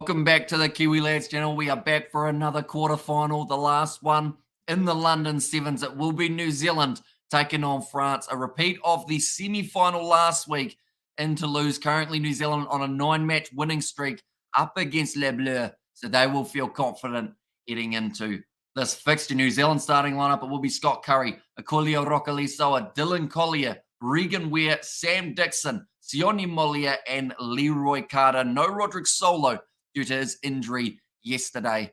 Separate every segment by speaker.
Speaker 1: Welcome back to the Kiwi Lads channel. We are back for another quarterfinal, the last one in the London Sevens. It will be New Zealand taking on France. A repeat of the semi-final last week in Toulouse. Currently, New Zealand on a 9-match winning streak up against Les Bleus. So they will feel confident heading into this fixture. New Zealand starting lineup, it will be Scott Curry, Akulio Rokalisoa, Dylan Collier, Regan Ware, Sam Dixon, Sione Mollier, and Leroy Carter. No Roderick Solo due to his injury yesterday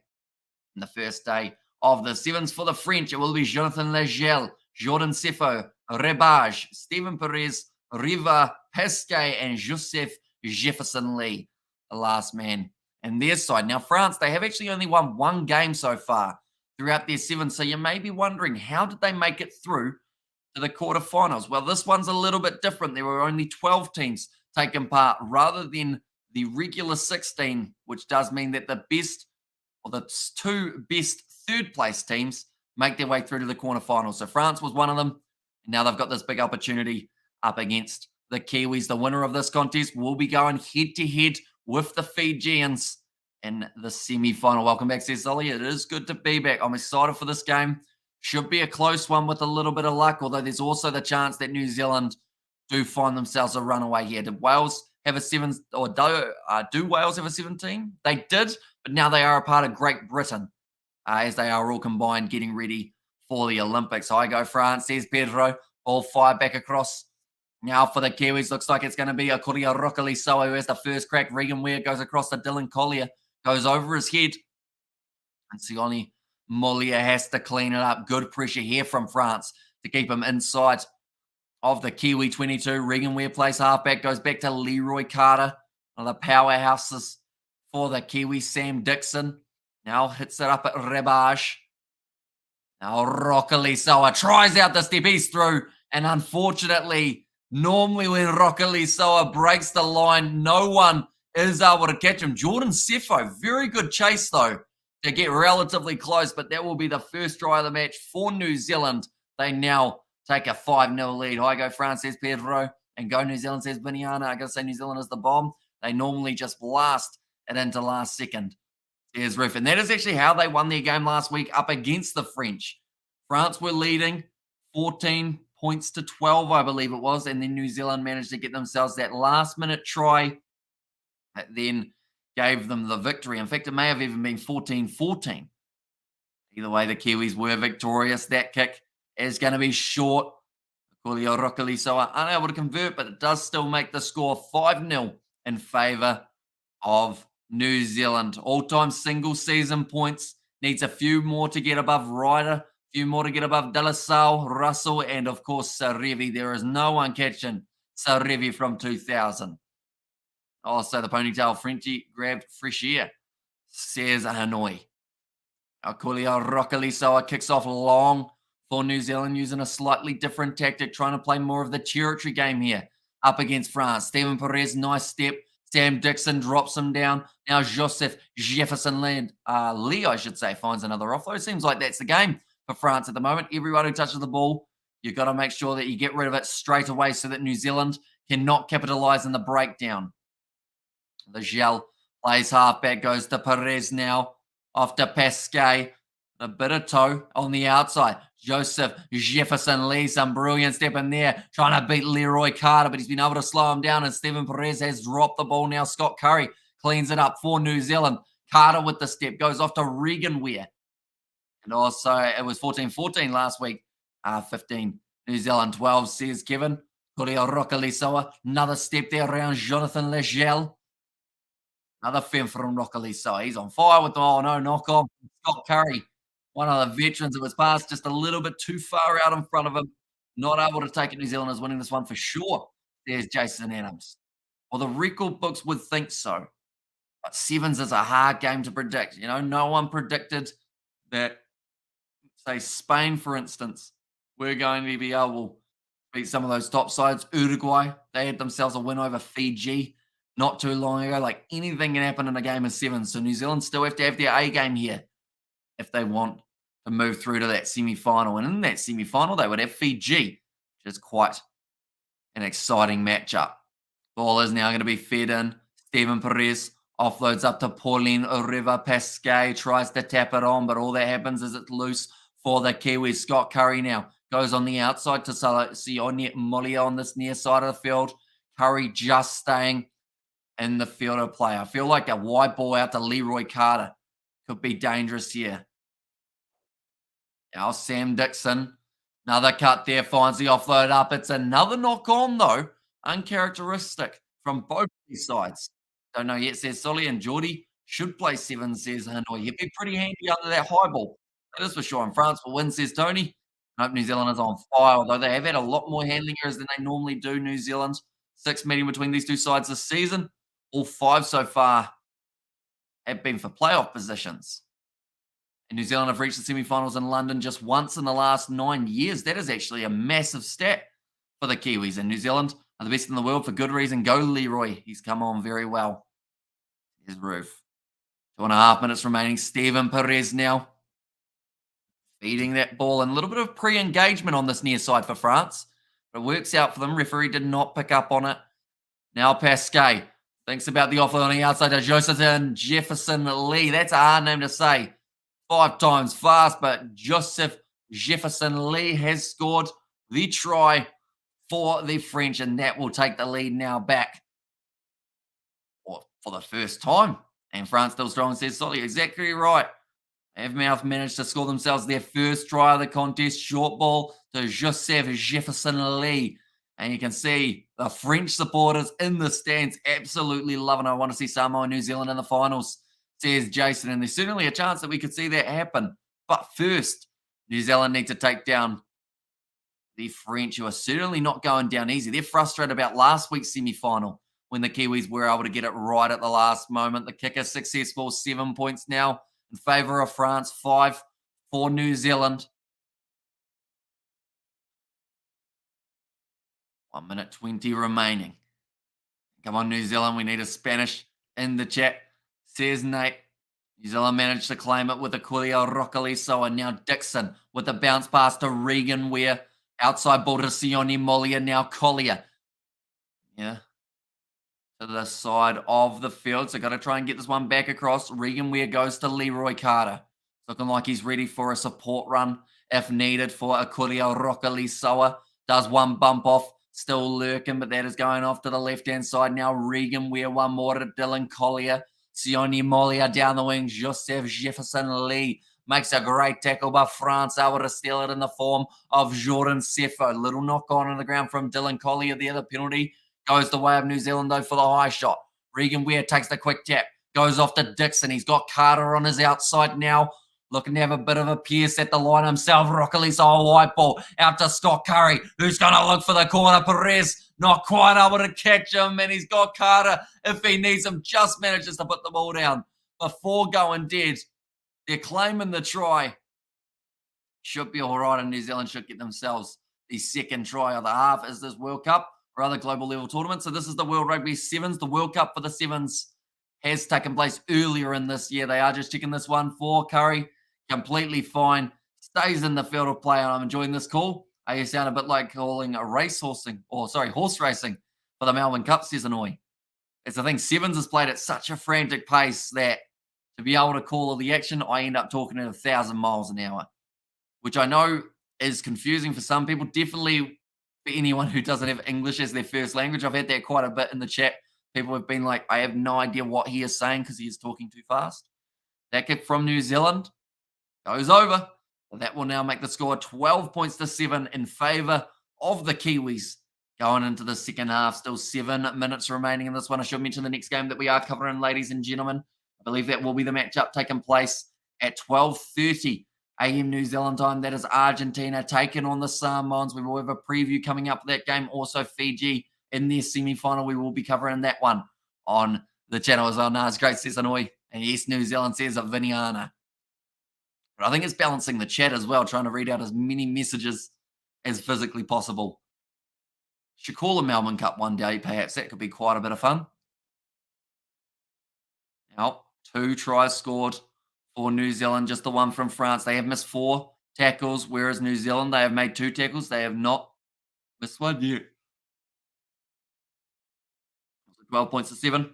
Speaker 1: in the first day of the Sevens. For the French, it will be Jonathan Legel, Jordan Sefo, Rebage, Stephen Perez, Riva, Pesquet, and Joseph Jefferson Lee, the last man in their side. Now, France, they have actually only won one game so far throughout their sevens, so you may be wondering, how did they make it through to the quarterfinals? Well, this one's a little bit different. There were only 12 teams taking part rather than the regular 16, which does mean that the best or the two best third place teams make their way through to the quarterfinals. So France was one of them. And now they've got this big opportunity up against the Kiwis. The winner of this contest will be going head to head with the Fijians in the semi-final. Welcome back, says Solly. It is good to be back. I'm excited for this game. Should be a close one with a little bit of luck, although there's also the chance that New Zealand do find themselves a runaway here. Did Wales have a seven, or do Wales have a 17? They did, but now they are a part of Great Britain as they are all combined getting ready for the Olympics. I go France, says Pedro. All five back across. Now for the Kiwis, looks like it's going to be Akulio Rokalisoa who has the first crack. Regan Ware goes across to Dylan Collier, goes over his head. And Sione Mollier has to clean it up. Good pressure here from France to keep him inside of the Kiwi 22. Regan Ware plays halfback, goes back to Leroy Carter. One of the powerhouses for the Kiwi. Sam Dixon now hits it up at Rebage. Now Rokalisoa tries out the step. He's through. And unfortunately, normally when Rokalisoa breaks the line, no one is able to catch him. Jordan Sefo, very good chase though to get relatively close. But that will be the first try of the match for New Zealand. They now take a 5-0 lead. Hi, go France, says Pedro. And go New Zealand, says Biniana. I got to say New Zealand is the bomb. They normally just blast it into last second. There's Roof. And that is actually how they won their game last week up against the French. France were leading 14 points to 12, I believe it was. And then New Zealand managed to get themselves that last-minute try that then gave them the victory. In fact, it may have even been 14-14. Either way, the Kiwis were victorious. That kick is going to be short. Akulio Rokalisoa unable to convert, but it does still make the score 5-0 in favour of New Zealand. All-time single season points. Needs a few more to get above Ryder, a few more to get above De La Salle, Russell, and of course Sarevi. There is no one catching Sarevi from 2000. Also, the ponytail Frenchie grabbed fresh air, says Hanoi. Akulio Rokalisoa kicks off long for New Zealand, using a slightly different tactic, trying to play more of the territory game here up against France. Stephen Perez, nice step. Sam Dixon drops him down. Now Joseph Jefferson Lee, I should say, finds another offload. Seems like that's the game for France at the moment. Everyone who touches the ball, you've got to make sure that you get rid of it straight away so that New Zealand cannot capitalize in the breakdown. The Gel plays halfback, goes to Perez now, off to Pesquet. A bit of toe on the outside. Joseph Jefferson Lee, some brilliant step in there, trying to beat Leroy Carter, but he's been able to slow him down, and Stephen Perez has dropped the ball now. Scott Curry cleans it up for New Zealand. Carter with the step, goes off to Regan Ware. And also, it was 14-14 last week. 15 New Zealand, 12, says Kevin. Akulio Rokalisoa, another step there around Jonathan Legel. Another fin from Rokalisoa. He's on fire with the, oh no, knock on. Scott Curry, one of the veterans of his past, just a little bit too far out in front of him. Not able to take it. New Zealand is winning this one for sure. There's Jason Adams. Well, the record books would think so. But sevens is a hard game to predict. You know, no one predicted that, say, Spain, for instance, were going to be able to beat some of those top sides. Uruguay, they had themselves a win over Fiji not too long ago. Like, anything can happen in a game of sevens. So New Zealand still have to have their A game here if they want to move through to that semi-final. And in that semi-final, they would have Fiji, which is quite an exciting matchup. Ball is now going to be fed in. Stephen Perez Offloads up to Pauline River. Pasquet tries to tap it on, but all that happens is it's loose for the Kiwis. Scott Curry now goes on the outside to Sione Molia on this near side of the field. Curry just staying in the field of play. I feel like a wide ball out to Leroy Carter could be dangerous here. Now Sam Dixon, another cut there, finds the offload up. It's another knock on though, uncharacteristic from both these sides. Don't know yet, says Sully, and Geordie should play seven, says Hanoi. He'd be pretty handy under that high ball. That is for sure. And France will win, says Tony. I hope New Zealand is on fire, although they have had a lot more handling errors than they normally do, New Zealand. 6 meeting between these two sides this season. All 5 so far have been for playoff positions. And New Zealand have reached the semi-finals in London just once in the last 9 years. That is actually a massive stat for the Kiwis. And New Zealand are the best in the world for good reason. Go Leroy. He's come on very well. His roof. 2.5 minutes remaining. Steven Perez now feeding that ball. And a little bit of pre-engagement on this near side for France. But it works out for them. Referee did not pick up on it. Now Pasquet thinks about the offload on the outside to Joseph Jefferson Lee. That's a hard name to say. 5 times fast, but Joseph Jefferson Lee has scored the try for the French, and that will take the lead now back for the first time. And France still strong, says Solly. Exactly right. Avmouth managed to score themselves their first try of the contest. Short ball to Joseph Jefferson Lee. And you can see the French supporters in the stands absolutely loving it. I want to see Samoa and New Zealand in the finals, says Jason. And there's certainly a chance that we could see that happen. But first, New Zealand need to take down the French, who are certainly not going down easy. They're frustrated about last week's semi-final when the Kiwis were able to get it right at the last moment. The kicker successful, 7 points now in favour of France, 5 for New Zealand. 1 minute 20 remaining. Come on, New Zealand. We need a Spanish in the chat, says Nate. New Zealand managed to claim it with Aquilio Rocaliso, and now Dixon with the bounce pass to Regan Weir. Outside ball to Sione Molia, now Collier. Yeah. To the side of the field. So got to try and get this one back across. Regan Weir goes to Leroy Carter. Looking like he's ready for a support run if needed for Aquilio Rocalisoa. Does one bump off. Still lurking, but that is going off to the left-hand side. Now Regan Weir, one more to Dylan Collier. Sione Molia down the wing. Joseph Jefferson Lee makes a great tackle by France, able to steal it in the form of Jordan Sefo. Little knock on the ground from Dylan Collier. The other penalty goes the way of New Zealand, though, for the high shot. Regan Weir takes the quick tap. Goes off to Dixon. He's got Carter on his outside now. Looking to have a bit of a pierce at the line himself. Rockley's a white ball out to Scott Curry, who's going to look for the corner. Perez not quite able to catch him, and he's got Carter if he needs him. Just manages to put the ball down before going dead. They're claiming the try. Should be all right, and New Zealand should get themselves the second try of the half. Is this World Cup or other global level tournament? So this is the World Rugby Sevens. The World Cup for the Sevens has taken place earlier in this year. They are just checking this one for Curry. Completely fine. Stays in the field of play, and I'm enjoying this call. You sound a bit like calling a horse racing for the Melbourne Cup, says Annoy. It's the thing, Sevens is played at such a frantic pace that to be able to call all the action, I end up talking at 1,000 miles an hour, which I know is confusing for some people. Definitely for anyone who doesn't have English as their first language. I've had that quite a bit in the chat. People have been like, I have no idea what he is saying because he is talking too fast. That kick from New Zealand goes over. But that will now make the score 12 points to 7 in favour of the Kiwis going into the second half. Still 7 minutes remaining in this one. I should mention the next game that we are covering, ladies and gentlemen. I believe that will be the matchup taking place at 12:30 a.m. New Zealand time. That is Argentina taking on the Samoans. We will have a preview coming up for that game. Also Fiji in their semi-final. We will be covering that one on the channel as well. No, it's great, says Hanoi. And yes, New Zealand says Viniana. But I think it's balancing the chat as well, trying to read out as many messages as physically possible. Should call a Melbourne Cup one day, perhaps. That could be quite a bit of fun. Now, 2 tries scored for New Zealand, just the one from France. They have missed 4 tackles, whereas New Zealand, they have made 2 tackles. They have not missed one yet. 12 points to 7.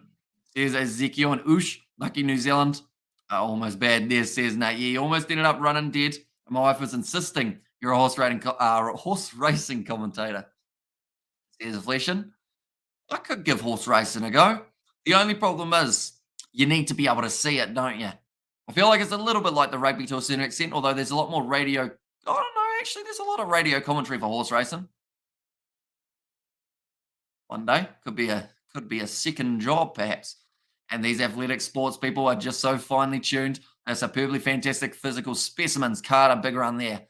Speaker 1: Says Ezekiel and Oosh. Lucky New Zealand. Almost bad there, says Nate. Yeah, you almost ended up running dead. My wife was insisting you're a horse racing commentator. Says Fleshin. I could give horse racing a go. The only problem is you need to be able to see it, don't you? I feel like it's a little bit like the rugby to a certain extent, although there's a lot more radio. I don't know, actually, there's a lot of radio commentary for horse racing. One day could be a second job, perhaps. And these athletic sports people are just so finely tuned. They're superbly fantastic physical specimens. Carter, big run there.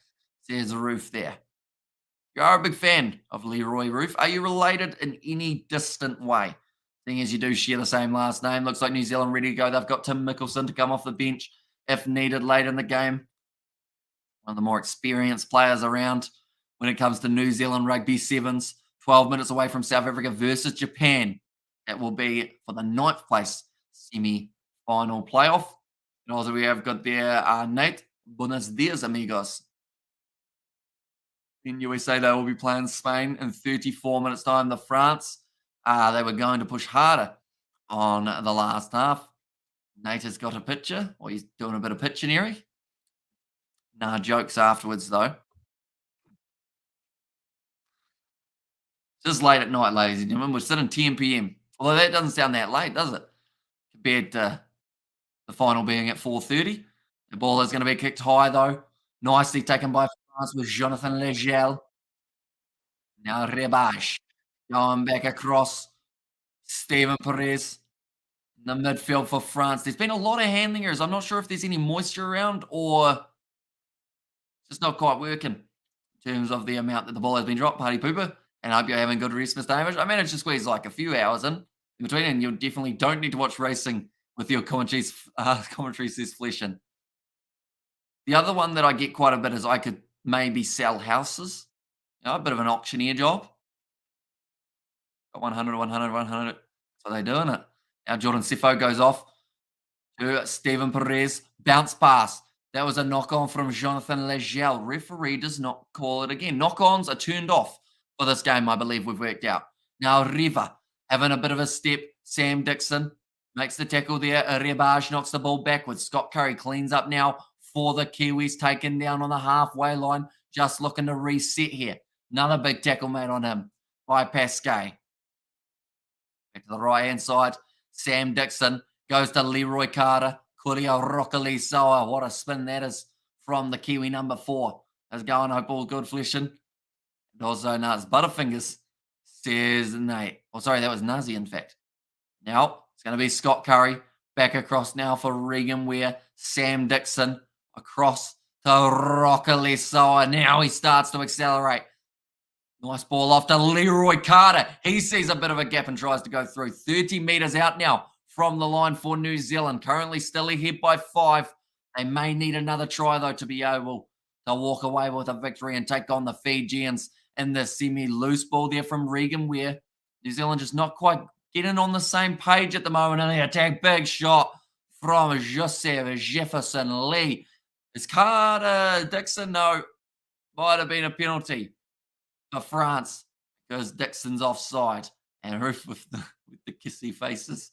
Speaker 1: There's the roof there. You are a big fan of Leroy Roof. Are you related in any distant way? Seeing as you do share the same last name, looks like New Zealand ready to go. They've got Tim Mickelson to come off the bench if needed late in the game. One of the more experienced players around when it comes to New Zealand Rugby Sevens. 12 minutes away from South Africa versus Japan. That will be for the ninth place semi-final playoff. And also we have got there Nate. Buenos dias, amigos. In USA, they will be playing Spain in 34 minutes' time. The France, they were going to push harder on the last half. Nate has got a picture, or he's doing a bit of pictionary. Nah, jokes afterwards, though. Just late at night, ladies and gentlemen. We're sitting 10 p.m. Although that doesn't sound that late, does it? Compared to the final being at 4:30. The ball is going to be kicked high, though. Nicely taken by France with Jonathan Legel. Now Rebash going back across. Steven Perez in the midfield for France. There's been a lot of handling errors. I'm not sure if there's any moisture around or it's just not quite working in terms of the amount that the ball has been dropped. Party pooper. And I hope you're having good rest, Mr. Hamish. I managed to squeeze like a few hours in between, and you definitely don't need to watch racing with your commentaries, says Fleshin. The other one that I get quite a bit is I could maybe sell houses. A bit of an auctioneer job. Got 100, 100, 100. So they're doing it. Now Jordan Sifo goes off to Steven Perez. Bounce pass. That was a knock-on from Jonathan Legel. Referee does not call it again. Knock-ons are turned off for this game, I believe we've worked out. Now Riva having a bit of a step. Sam Dixon makes the tackle there. Rebage knocks the ball backwards. Scott Curry cleans up now for the Kiwis, taken down on the halfway line. Just looking to reset here. Another big tackle made on him by Pasquet. Back to the right-hand side. Sam Dixon goes to Leroy Carter. Kuria Rokali Soa. What a spin that is from the Kiwi number 4. That's going, hope all good, Fleshin. And also, Nuts Butterfingers, says Nate. Oh, sorry, that was Nazi, in fact. Now, it's going to be Scott Curry. Back across now for Regan Ware. Sam Dixon across to Rokali Soa. Now he starts to accelerate. Nice ball off to Leroy Carter. He sees a bit of a gap and tries to go through. 30 metres out now from the line for New Zealand. Currently still ahead by 5. They may need another try, though, to be able to walk away with a victory and take on the Fijians in the semi-loose ball there from Regan Ware. New Zealand just not quite getting on the same page at the moment. And they attack. Big shot from Joseph Jefferson Lee. Is Carter Dixon? No. Might have been a penalty for France because Dixon's offside. And Roof with the kissy faces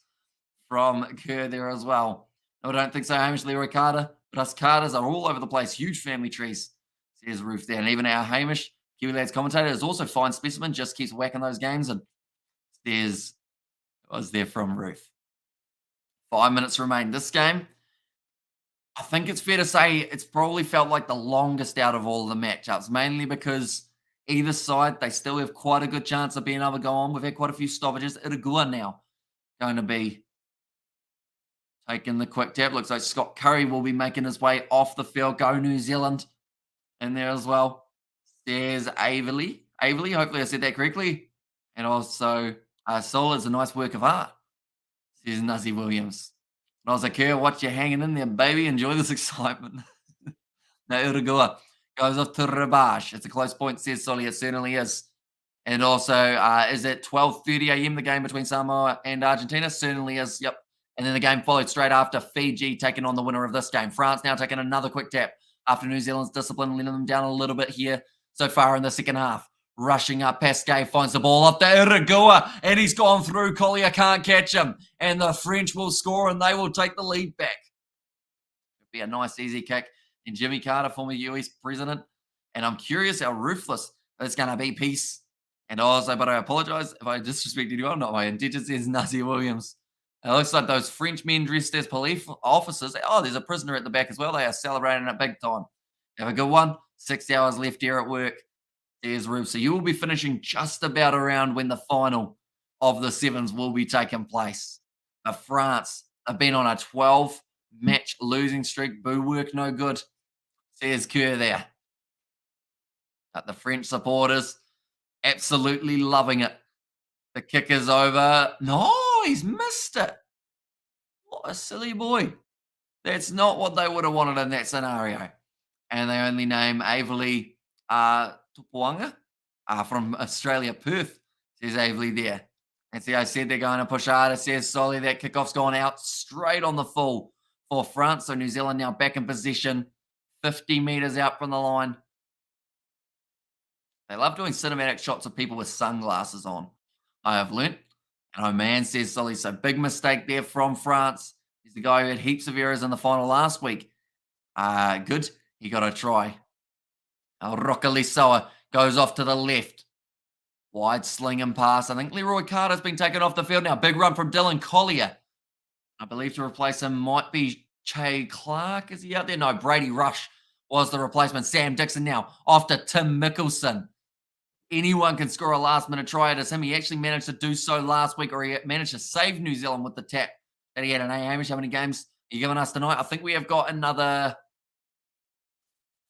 Speaker 1: from Kerr there as well. No, I don't think so, Hamish. Leroy Carter. But us Carters are all over the place. Huge family trees, says Roof there. And even our Hamish, Kiwi Lads commentator, is also fine specimen. Just keeps whacking those games. And was there from Roof. 5 minutes remain. This game, I think it's fair to say it's probably felt like the longest out of all of the matchups, mainly because either side, they still have quite a good chance of being able to go on. We've had quite a few stoppages. Iragua now going to be taking the quick tap. Looks like Scott Curry will be making his way off the field. Go New Zealand in there as well. There's Averley. Hopefully I said that correctly. And also, Soul is a nice work of art, says Nuzzy Williams. And I was like, Kerr, watch you hanging in there, baby. Enjoy this excitement. Now Iragua goes off to Rabash. It's a close point, says Solly. It certainly is. And also, is it 12:30 a.m., the game between Samoa and Argentina? Certainly is, yep. And then the game followed straight after Fiji taking on the winner of this game. France now taking another quick tap after New Zealand's discipline, letting them down a little bit here so far in the second half. rushing up. Pasquet finds the ball up to Iragua, and he's gone through. Collier can't catch him, and the French will score, and they will take the lead back. It'll be a nice, easy kick. And Jimmy Carter, former US president, and I'm curious how ruthless it's going to be. Peace. And also, but I apologize if I disrespect anyone. Not my intention, says Nazi Williams. It looks like those French men dressed as police officers. Oh, there's a prisoner at the back as well. They are celebrating it big time. Have a good one. 6 hours left here at work. There's Rube. So you will be finishing just about around when the final of the Sevens will be taking place. France have been on a 12-match losing streak. Boo work, no good. Says Kerr there. But the French supporters absolutely loving it. The kick is over. No, he's missed it. What a silly boy. That's not what they would have wanted in that scenario. And they only name Averley Tupuanga from Australia, Perth. Says Averley there. And see, I said they're going to push harder. Says Solly, that kickoff's gone out straight on the full for France. So New Zealand now back in position, 50 metres out from the line. They love doing cinematic shots of people with sunglasses on, I have learnt. And Oman, says Solly, so big mistake there from France. He's the guy who had heaps of errors in the final last week. Good. He got a try. Rokalisoa goes off to the left. Wide sling and pass. I think Leroy Carter's been taken off the field now. Big run from Dylan Collier. I believe to replace him might be Che Clark. Is he out there? No, Brady Rush was the replacement. Sam Dixon now off to Tim Mickelson. Anyone can score a last-minute try. It is him. He actually managed to do so last week, or he managed to save New Zealand with the tap that he had in Hamish. How many games are you giving us tonight? I think we have got another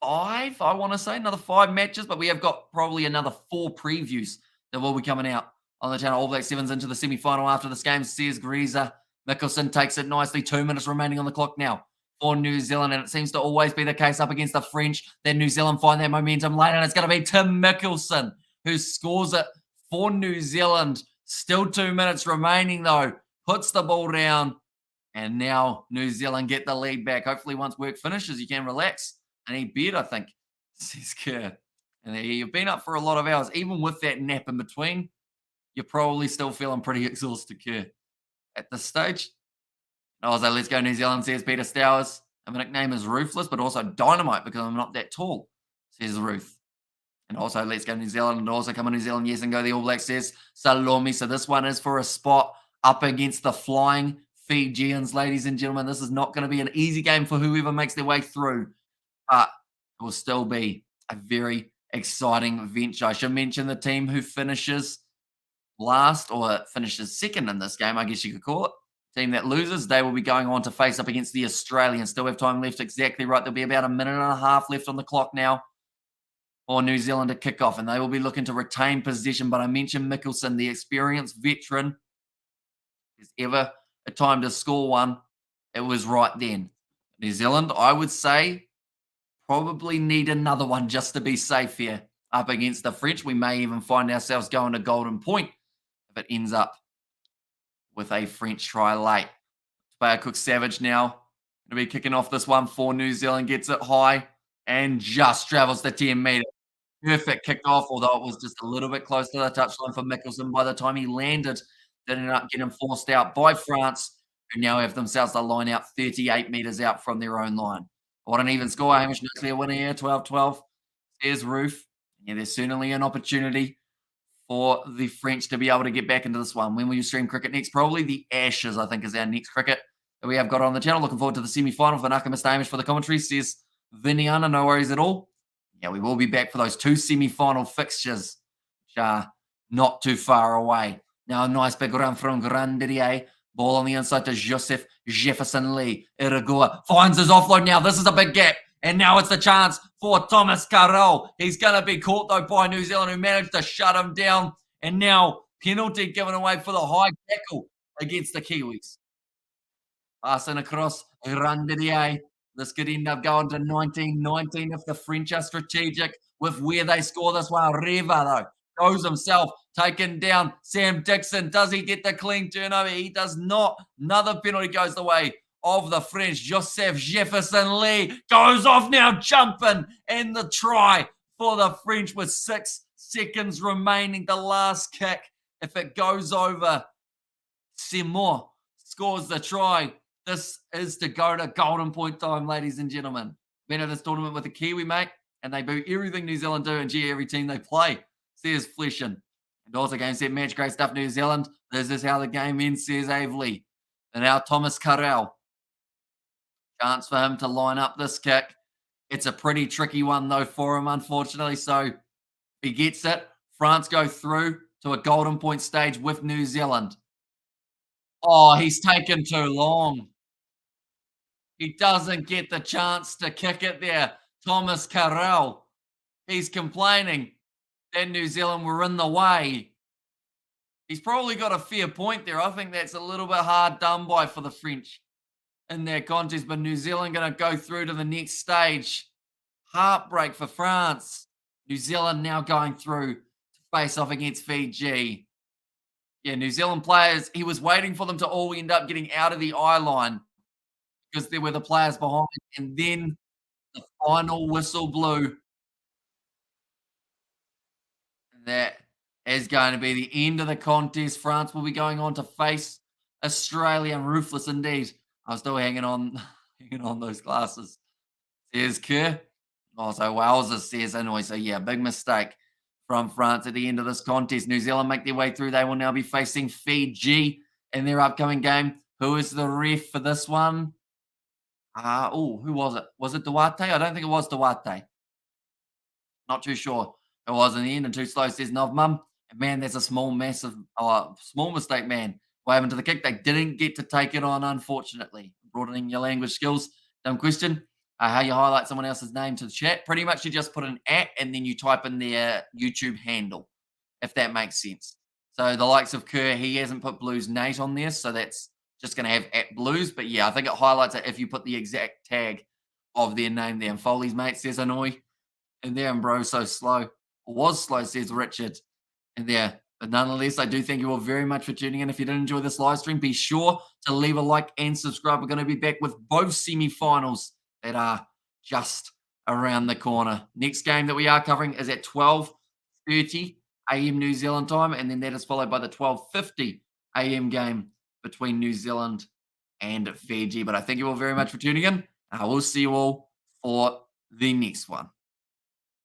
Speaker 1: 5, I want to say. Another 5 matches, but we have got probably another 4 previews that will be coming out on the channel. All Black Sevens into the semi-final after this game, says Greaser. Mickelson takes it nicely. 2 minutes remaining on the clock now for New Zealand, and it seems to always be the case up against the French. Then New Zealand find that momentum late, and it's going to be Tim Mickelson who scores it for New Zealand. Still 2 minutes remaining, though. Puts the ball down, and now New Zealand get the lead back. Hopefully, once work finishes, you can relax and eat beer, I think, says Kerr. And you've been up for a lot of hours. Even with that nap in between, you're probably still feeling pretty exhausted, Kerr, at this stage. I was like, let's go New Zealand, says Peter Stowers. My nickname is Ruthless, but also Dynamite because I'm not that tall, says Ruth. And also, let's go New Zealand, and also come on New Zealand, yes, and go the All Blacks, says Salomi. So this one is for a spot up against the Flying Fijians, ladies and gentlemen. This is not going to be an easy game for whoever makes their way through, but it will still be a very exciting venture. I should mention the team who finishes last or finishes second in this game, I guess you could call it. Team that loses, they will be going on to face up against the Australians. Still have time left, exactly right. There'll be about a minute and a half left on the clock now for New Zealand to kick off, and they will be looking to retain possession. But I mentioned Mickelson, the experienced veteran. If there's ever a time to score one, it was right then. New Zealand, I would say, probably need another one just to be safe here up against the French. We may even find ourselves going to Golden Point if it ends up with a French try late. Player Cook Savage now going to be kicking off this one for New Zealand. Gets it high and just travels the 10 metre. Perfect kickoff, although it was just a little bit close to the touchline for Mickelson. By the time he landed, they ended up getting forced out by France, who now have themselves to line out 38 metres out from their own line. What an even score. Hamish, no clear winner here, 12-12. There's Roof. Yeah, there's certainly an opportunity for the French to be able to get back into this one. When will you stream cricket next? Probably the Ashes, I think, is our next cricket that we have got on the channel. Looking forward to the semi-final for Naka Mr. Hamish for the commentary, says Viniana. No worries at all. Yeah, we will be back for those 2 semi-final fixtures, which are not too far away. Now, a nice big run from Grandier. Ball on the inside to Joseph Jefferson Lee. Iragua finds his offload now. This is a big gap. And now it's the chance for Thomas Carroll. He's going to be caught, though, by New Zealand, who managed to shut him down. And now penalty given away for the high tackle against the Kiwis. Passing across Grandier. This could end up going to 19-19 if the French are strategic with where they score this one. Reva, though, goes himself, taken down. Sam Dixon, does he get the clean turnover? He does not. Another penalty goes the way of the French. Joseph Jefferson Lee goes off now, jumping, and the try for the French with 6 seconds remaining. The last kick, if it goes over, Seymour scores the try. This is to go to golden point time, ladies and gentlemen. Been at this tournament with a Kiwi, mate, and they boo everything New Zealand do and gee every team they play. Says Fleshin. And also game set match, great stuff, New Zealand. This is how the game ends, says Avely. And now Thomas Carell. Chance for him to line up this kick. It's a pretty tricky one, though, for him, unfortunately. So he gets it. France go through to a golden point stage with New Zealand. Oh, he's taken too long. He doesn't get the chance to kick it there. Thomas Carell. He's complaining that New Zealand were in the way. He's probably got a fair point there. I think that's a little bit hard done by for the French in their contest, but New Zealand going to go through to the next stage. Heartbreak for France. New Zealand now going through to face off against Fiji. Yeah, New Zealand players, he was waiting for them to all end up getting out of the eye line because there were the players behind, and then the final whistle blew. That is going to be the end of the contest. France will be going on to face Australia. Ruthless indeed. I'm still hanging on, hanging on those glasses. Says Kerr. Also, Wowza says anyway. So yeah, big mistake from France at the end of this contest. New Zealand make their way through. They will now be facing Fiji in their upcoming game. Who is the ref for this one? Who was it? Was it Duarte? I don't think it was Duarte. Not too sure. It was in the end, and too slow, says Novmum. Man, that's a small mistake, man. What happened to the kick? They didn't get to take it on, unfortunately. Broadening your language skills. Dumb question. How you highlight someone else's name to the chat? Pretty much you just put an @ and then you type in their YouTube handle, if that makes sense. So the likes of Kerr, he hasn't put Blues Nate on there, so that's just going to have @Blues. But yeah, I think it highlights it if you put the exact tag of their name there. And Foley's mate says Annoy. And there, and bro, so slow. Or was slow, says Richard. And there. But nonetheless, I do thank you all very much for tuning in. If you did enjoy this live stream, be sure to leave a like and subscribe. We're going to be back with both semi-finals that are just around the corner. Next game that we are covering is at 12:30 a.m. New Zealand time, and then that is followed by the 12:50 a.m. game between New Zealand and Fiji. But I thank you all very much for tuning in. I will see you all for the next one.